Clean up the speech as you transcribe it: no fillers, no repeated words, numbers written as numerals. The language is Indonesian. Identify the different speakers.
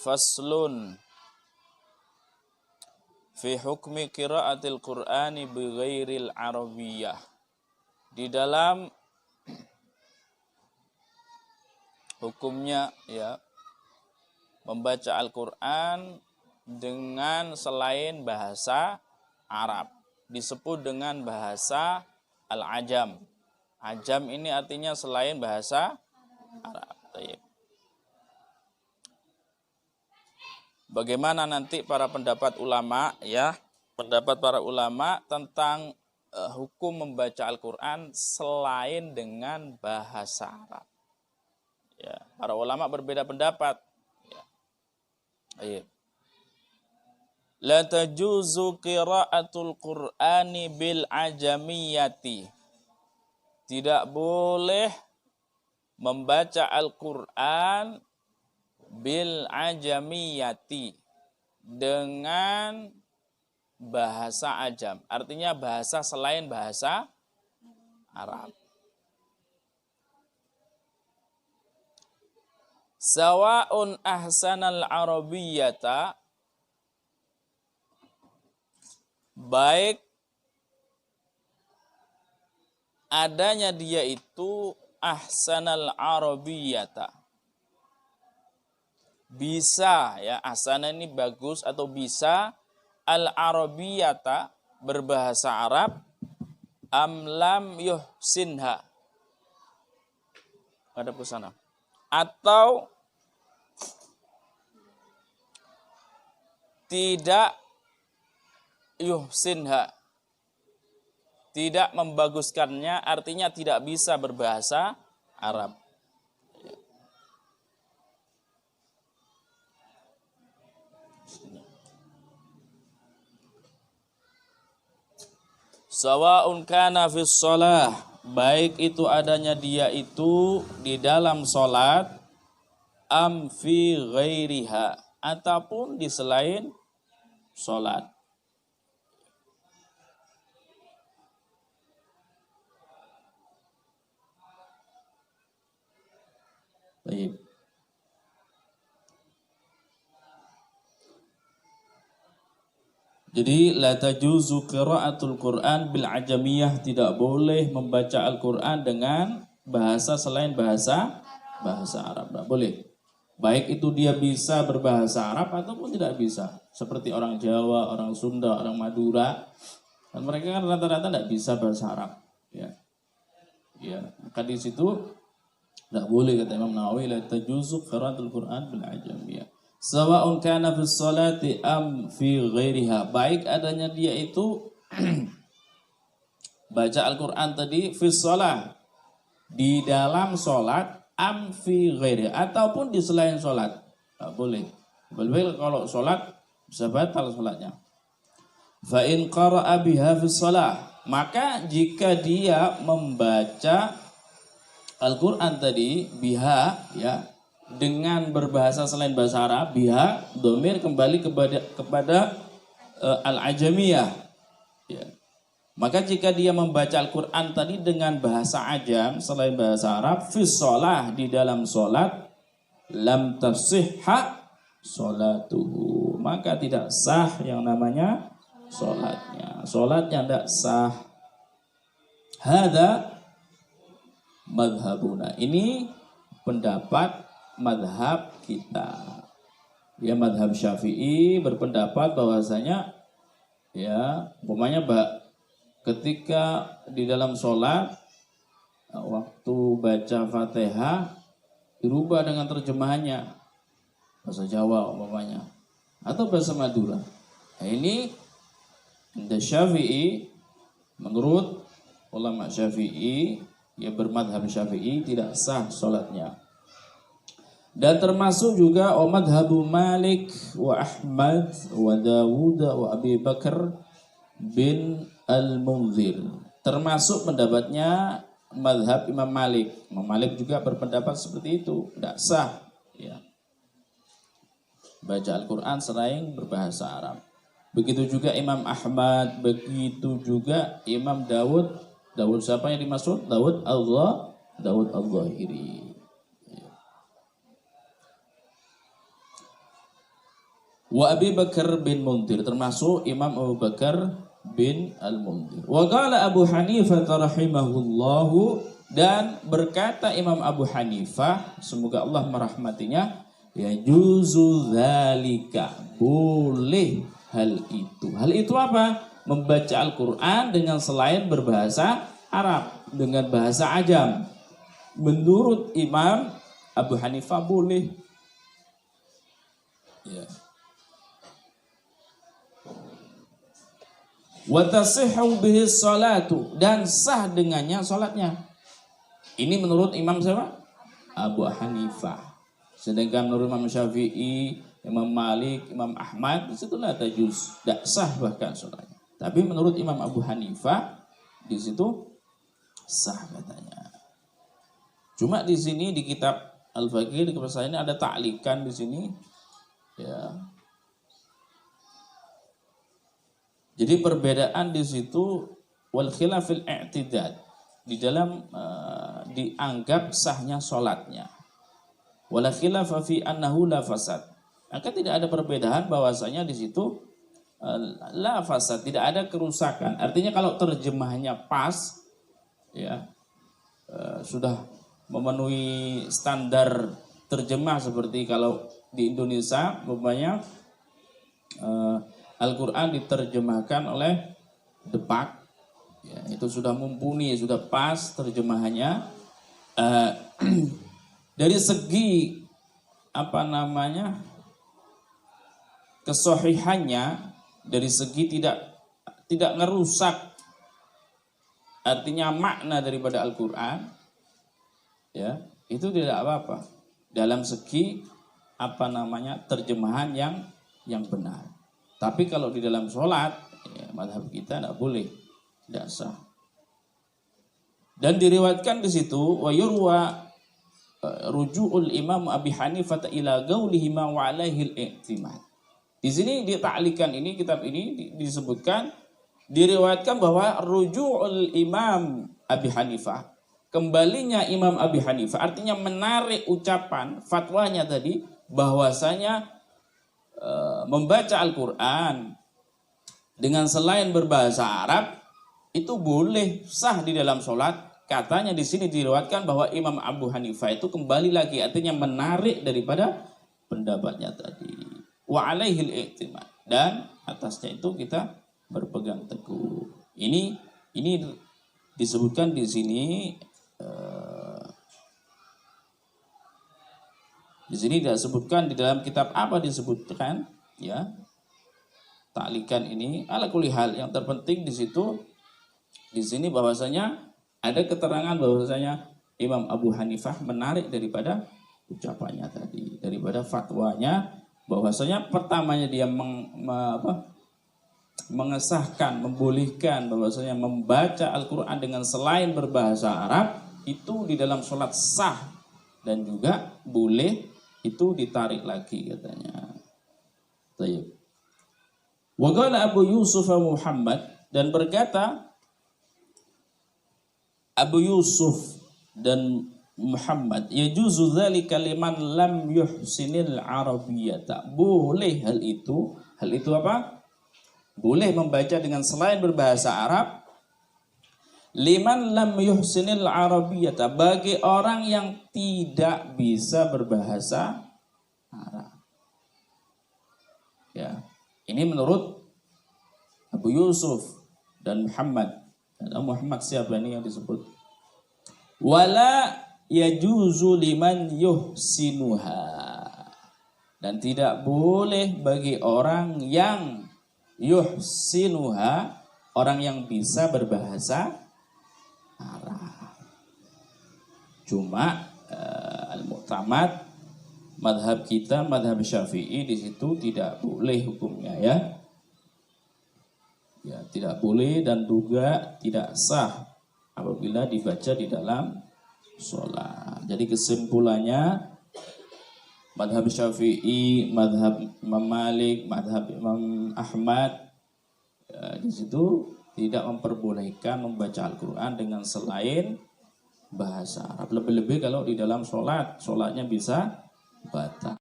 Speaker 1: Faslun fi hukmi qiraatil Qur'ani bighairil arabiyyah. Di dalam hukumnya ya membaca Al-Qur'an dengan selain bahasa Arab, disebut dengan bahasa Al-Ajam. Ajam ini artinya selain bahasa Arab. Baik. Bagaimana nanti para pendapat ulama ya, pendapat para ulama tentang hukum membaca Al-Qur'an selain dengan bahasa Arab. Ya, para ulama berbeda pendapat. Ya. Baik. La tajuzu qiraatul Qur'ani bil ajamiyati. Tidak boleh membaca Al-Qur'an bil ajamiyati dengan bahasa ajam, artinya bahasa selain bahasa Arab. Sawa'un ahsanal arabiyyata, baik adanya dia itu ahsanal arabiyyata, bisa ya, ahsana ini bagus atau bisa, al-arabiyyata berbahasa Arab, amlam yuhsinha, ada pusana, atau tidak yuhsinha, tidak membaguskannya, artinya tidak bisa berbahasa Arab. Sawa'un kana fis shalah, baik itu adanya dia itu di dalam salat, am fi ghairiha, ataupun di selain salat. Baik. Jadi la tajuzu qiraatul Qur'an bil ajamiyah, tidak boleh membaca Al-Qur'an dengan bahasa selain bahasa Arab. Tidak boleh. Baik itu dia bisa berbahasa Arab ataupun tidak bisa. Seperti orang Jawa, orang Sunda, orang Madura. Dan mereka kan rata-rata tidak bisa bahasa Arab. Ya. Ya, maka di situ tidak boleh, kata Imam Nawawi, la tajuzu qiraatul Qur'an bil ajamiyah. Sawa'un kana fi sholati am fi ghairiha, baik adanya dia itu baca Al-Qur'an tadi fi sholah, di dalam sholat, am fi ghairiha, ataupun di selain sholat. Tak boleh. Boleh kalau sholat bisa batal sholatnya. Fa in qara'a biha fi sholah, maka jika dia membaca Al-Qur'an tadi biha ya, dengan berbahasa selain bahasa Arab, biha, domir kembali kepada al-ajamiyah ya. Maka jika dia membaca Al-Qur'an tadi dengan bahasa ajam selain bahasa Arab, fi sholah, di dalam sholat, lam tasihha sholatuhu, maka tidak sah yang namanya sholatnya tidak sah. Hadza madhabuna, ini pendapat madhab kita ya. Madhab Syafi'i berpendapat bahwasanya ya, umpamanya ketika di dalam sholat waktu baca Fatihah dirubah dengan terjemahannya bahasa Jawa umpamanya atau bahasa Madura. Nah, ini Syafi'i, menurut ulama Syafi'i yang bermadhab Syafi'i tidak sah sholatnya. Dan termasuk juga madhabu Malik wa Ahmad wa Dawud wa Abi Bakar bin Al-Munzir. Termasuk pendapatnya madhab Imam Malik. Imam Malik juga berpendapat seperti itu, tidak sah ya, baca Al-Quran selain berbahasa Arab. Begitu juga Imam Ahmad, begitu juga Imam Dawud. Dawud siapa yang dimaksud? Dawud Al-Zahiri. Wa Abi Bakar bin Mundir, termasuk Imam Abu Bakar bin Al-Mundir. Wa qala Abu Hanifah rahimahullahu, dan berkata Imam Abu Hanifah, semoga Allah merahmatinya, ya juzu dzalika, boleh hal itu. Hal itu apa? Membaca Al-Qur'an dengan selain berbahasa Arab, dengan bahasa Ajam. Menurut Imam Abu Hanifah boleh. Ya. Wa tasihhu bihi sholatu, dan sah dengannya salatnya. Ini menurut Imam siapa? Abu Hanifah. Sedangkan menurut Imam Syafi'i, Imam Malik, Imam Ahmad, di situ la tajuz, tidak sah bahkan salatnya. Tapi menurut Imam Abu Hanifah di situ sah katanya. Cuma di sini di kitab Al-Faqih, di kitab saya ini ada ta'likan di sini. Ya. Jadi perbedaan di situ wal khilafil i'tidad, di dalam dianggap sahnya sholatnya. Wala khilafa fi annahu la fasad. Maka tidak ada perbedaan bahwasanya di situ la fasad, tidak ada kerusakan. Artinya kalau terjemahnya pas, ya sudah memenuhi standar terjemah seperti kalau di Indonesia, umpamanya Al-Quran diterjemahkan oleh Depak, ya, itu sudah mumpuni, sudah pas terjemahannya. Dari segi kesohihannya, dari segi tidak ngerusak artinya makna daripada Al-Quran, ya itu tidak apa-apa dalam segi terjemahan yang benar. Tapi kalau di dalam sholat, ya, mazhab kita tidak boleh, tidak sah. Dan diriwayatkan di situ wa yurwa ruju'ul Imam Abi Hanifah ila qaulihi ma wa alaihi al-i'timad. Di sini di ta'likan ini, kitab ini disebutkan, diriwayatkan bahwa ruju'ul Imam Abi Hanifah, kembalinya Imam Abi Hanifah, artinya menarik ucapan fatwanya tadi bahwasanya membaca Al-Quran dengan selain berbahasa Arab itu boleh, sah di dalam sholat. Katanya di sini diriwayatkan bahwa Imam Abu Hanifah itu kembali lagi, artinya menarik daripada pendapatnya tadi. Wa alaihil i'timad, dan atasnya itu kita berpegang teguh. Ini disebutkan di sini. Di sini disebutkan di dalam kitab apa disebutkan, ya ta'likan ini. Ala kulli hal, yang terpenting di situ di sini bahwasanya ada keterangan bahwasanya Imam Abu Hanifah menarik daripada ucapannya tadi, daripada fatwanya, bahwasanya pertamanya dia mengesahkan, membolehkan bahwasanya membaca Al-Quran dengan selain berbahasa Arab itu di dalam sholat sah, dan juga boleh itu ditarik lagi katanya. Baik. Wa qala Abu Yusuf Muhammad, dan berkata Abu Yusuf dan Muhammad, yajuzu dzalika liman lam yuhsinil arabiyyata, boleh hal itu apa? Boleh membaca dengan selain berbahasa Arab, liman lam yuhsinil arabiyyata, bagi orang yang tidak bisa berbahasa Arab. Ya, ini menurut Abu Yusuf dan Muhammad. Dan Muhammad siapa ini yang disebut? Wala yajuzu liman yuhsinuha, dan tidak boleh bagi orang yang yuhsinuha, orang yang bisa berbahasa Arab. Cuma al-mu'tamad madhab kita, madhab Syafi'i, di situ tidak boleh hukumnya, ya. Ya, tidak boleh dan juga tidak sah apabila dibaca di dalam sholat. Jadi kesimpulannya, madhab Syafi'i, madhab Imam Malik, madhab Imam Ahmad, ya, di situ tidak memperbolehkan membaca Al-Quran dengan selain bahasa Arab. Lebih-lebih kalau di dalam sholatnya bisa batal.